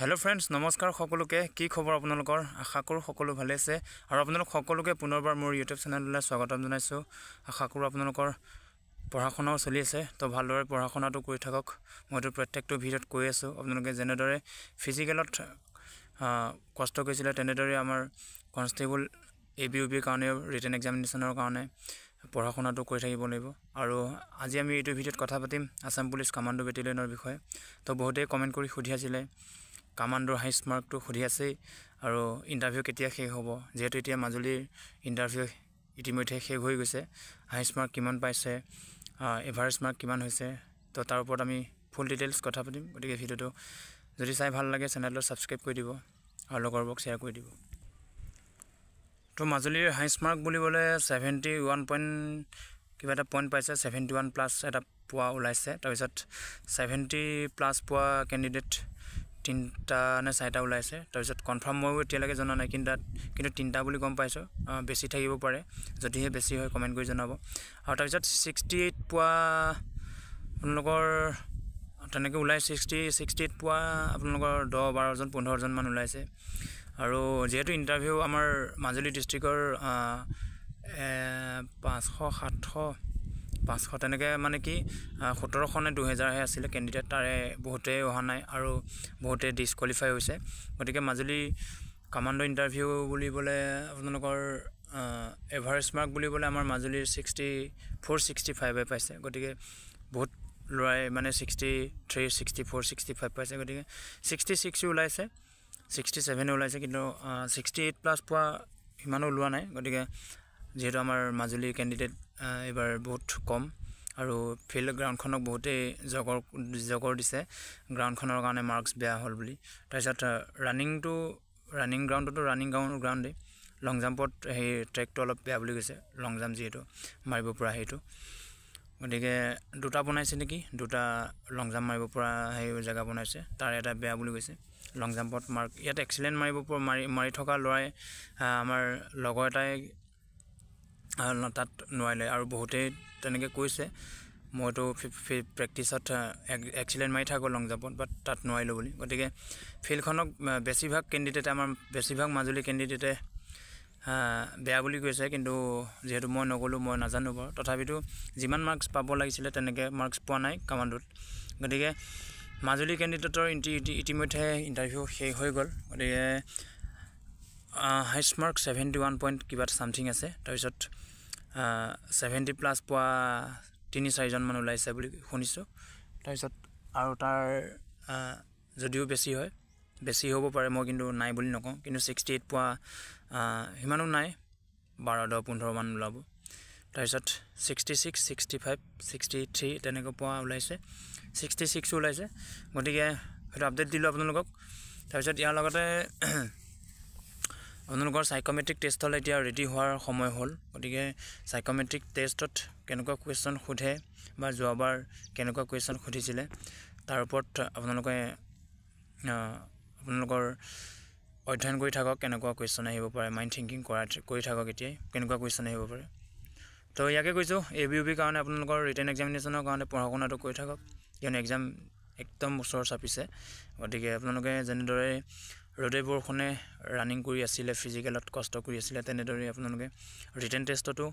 hello friends नमस्कार সকলোকে কি খবৰ আপোনালোকৰ আশা কৰো সকলো ভালে আছে আৰু আপোনালোক সকলোকে পুনৰবাৰ মোৰ YouTube চেনেললৈ স্বাগতম জনাইছো আশা কৰো আপোনালোকৰ পঢ়াশোনাও চলি আছে তো ভালদৰে পঢ়াশোনাটো কৰি থাকক মইতো প্ৰত্যেকটো ভিডিঅ'ত কৈ আছো আপোনালোকে যেনেদৰে ফিজিকেলত কষ্ট কৰিছিলে তেনেদৰে আমাৰ কনষ্টেবল এবিউবি কাৰণে ৰিটেন এক্সামিনেশ্যনৰ কাৰণে পঢ়াশোনাটো কৰি থাকিব লাগিব আৰু আজি আমি এইটো ভিডিঅ'ত কথা পাতিম আসাম পুলিচ কমান্ডো বেটেলিয়নৰ বিষয়ে তো বহুতে কমেন্ট কৰি সুধি আছিল কমান্ডোৰ হাইষ্ট মাৰ্কটো খুদি আছে আৰু ইন্টাৰভিউ কেতিয়া শেষ হ'ব যেহেতু এতিয়া মাজুলীৰ ইন্টাৰভিউ ইতিমধ্যে শেষ হৈ গৈছে হাইষ্ট মাৰ্ক কিমান পাইছে এভাৰেজ মাৰ্ক কিমান হৈছে তো তাৰ ওপৰত আমি ফুল ডিটেইলছ কথা পাতিম গতিকে ভিডিঅ'টো যদি চাই ভাল লাগে চেনেলটো সাবস্ক্ৰাইব কৰি দিব আৰু লগৰবোৰক শ্বেয়াৰ কৰি দিব তো মাজুলীৰ হাইষ্ট মাৰ্ক বুলিবলে 71 পইণ্ট কিবা এটা পইণ্ট পাইছে 71 প্লাস এটা পোৱা ওলাইছে তাৰ পিছত 70 প্লাস পোৱা ক্যান্ডিডেট তিনটা নে চাইটা ওলাইছে তাৰ পিছত কনফার্ম মই এতিয়ালৈকে জনা নাই কিন্তু তিনটা বুলি গম পাইছো বেছি থাকিব পাৰে যদিহে বেছি হয় কমেন্ট কৰি জনাব আৰু তাৰ পিছত 68 পোৱা আপোনালোকৰ তেনেকৈ ওলাই 68 পোৱা আপোনালোকৰ 10 12 জন 15 জন মান ওলাইছে আৰু যেহেতু ইন্টাৰভিউ আমাৰ মাজুলী ডিস্ট্ৰিক্টৰ 500 তেনেকৈ মানে কি 1700 নে 2000 হে আছিল ক্যান্ডিডেট তাৰে বহুতে অহা নাই আৰু বহুতে ডিসকোয়ালিফাই হৈছে গতিকে মাজুলী কমান্ডো ইন্টাৰভিউ বুলিবলে আপোনালোকৰ এভাৰেজ মাৰ্ক বুলিবলে আমাৰ মাজুলীৰ 64 65 পাইছে গতিকে বহুত লৰাই মানে 63 64 65 পাইছে গতিকে 66 ওলাইছে 67 ওলাইছে কিন্তু 68 প্লাস পোৱা ইমান ওলোৱা নাই গতিকে যেহেতু আমাৰ মাজুলী ক্যান্ডিডেট এবাৰ বহুত কম আৰু ফিল্ড গ্ৰাউণ্ডখনক বহুতে জগৰ দিছে গ্ৰাউণ্ডখনৰ কাৰণে মাৰ্কস বেয়া হ'ল বুলি তাৰপিছত ৰানিং গ্ৰাউণ্ডে লং জাম্পত সেই ট্ৰেকটো অলপ বেয়া বুলি কৈছে লং জাম্প যেহেতু মাৰিব পৰা হেতু গতিকে দুটা বনাইছে নেকি দুটা লং জাম্প মাৰিব পৰা সেই জায়গা বনাইছে তাৰ এটা বেয়া বুলি কৈছে লং জাম্পত মাৰ্ক ইয়াত এক্সিলেন্ট মাৰি থকা লৰাই আমাৰ লগৰ এটাই তাত নোৱাৰিলে আৰু বহুতে তেনেকৈ কৈছে মইতো প্ৰেক্টিছত এক্সিলেন্ট মাৰি থাকো লং জাম্পত বাট তাত নোৱাৰিলো বুলি গতিকে ফিল্ডখনক বেছিভাগ মাজুলী ক্যান্ডিডেটে বেয়া বুলি কৈছে কিন্তু যেহেতু মই নগলো মই নাজানো বাৰু তথাপিতো যিমান মাৰ্কস পাব লাগিছিল তেনেকৈ মাৰ্কস পোৱা নাই কমান্ডোত গতিকে মাজুলী ক্যান্ডিডেটৰ ইতিমধ্যে ইন্টাৰভিউ শেষ হৈ গ'ল গতিকে হাইষ্ট মাৰ্ক 71 পইণ্ট কিবা সামথিং আছে তাৰ পিছত 70 প্লাস পোৱা 3-4 জন মান ওলাইছে বুলি শুনিছো তাৰ পিছত আৰু তাৰ যদিও বেছি হ'ব পাৰে মই কিন্তু নাই বুলি নকওঁ কিন্তু 68 পোৱা হিমানো নাই 12-15 মান ওলাব তাৰ পিছত 66 65 63 তেনেকৈ পোৱা ওলাইছে 66 ওলাইছে গতিকে এটা আপডেট দিলো আপোনালোকক তাৰ পিছত ইয়াৰ লগতে আপোনালোকৰ সাইকোমেট্ৰিক টেষ্ট হল এতিয়া ৰেডি হোৱাৰ সময় হল গতিকে সাইকোমেট্ৰিক টেষ্টত কেনেকুৱা কোৱেশ্চন খুধে বা যোৱাবাৰ কেনেকুৱা কোৱেশ্চন খুধিছিলে তাৰ ওপৰত আপোনালোকৰ অধ্যয়ন কৰি থাকক কেনেকুৱা কোৱেশ্চন আহিব পাৰে মাইন্ড থিংকিং কৰি থাকক এতিয়া কেনেকুৱা কোৱেশ্চন আহিব পাৰে তো ইয়াকে কৈছো এবিউবি কাৰণে আপোনালোকৰ ৰিটেন এক্সামিনেশ্যনৰ কাৰণে পঢ়াশোনাটো কৰি থাকক কিয়নো এক্সাম একদম ওচৰ চাপিছে গতিকে আপোনালোকে যেনেদৰে ৰ'দে বৰষুণে ৰানিং কৰি আছিল ফিজিকেলত কষ্ট কৰি আছিল তেনেদৰে আপোনালোকে ৰিটেন টেষ্টতো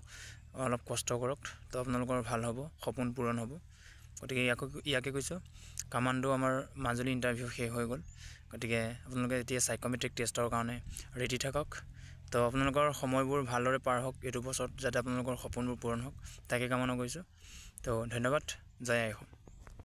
অলপ কষ্ট কৰক তো আপোনালোকৰ ভাল হ'ব সপোন পূৰণ হ'ব গতিকে ইয়াকে কৈছো কমান্ডো আমাৰ মাজুলী ইন্টাৰভিউ শেষ হৈ গ'ল গতিকে আপোনালোকে এতিয়া সাইকোমেট্ৰিক টেষ্টৰ কাৰণে ৰেডি থাকক তো আপোনালোকৰ সময়বোৰ ভালদৰে পাৰ হওক এইটো বছৰত যাতে আপোনালোকৰ সপোনবোৰ পূৰণ হওক তাকে কামনা কৰিছো তো ধন্যবাদ জয় আই অসম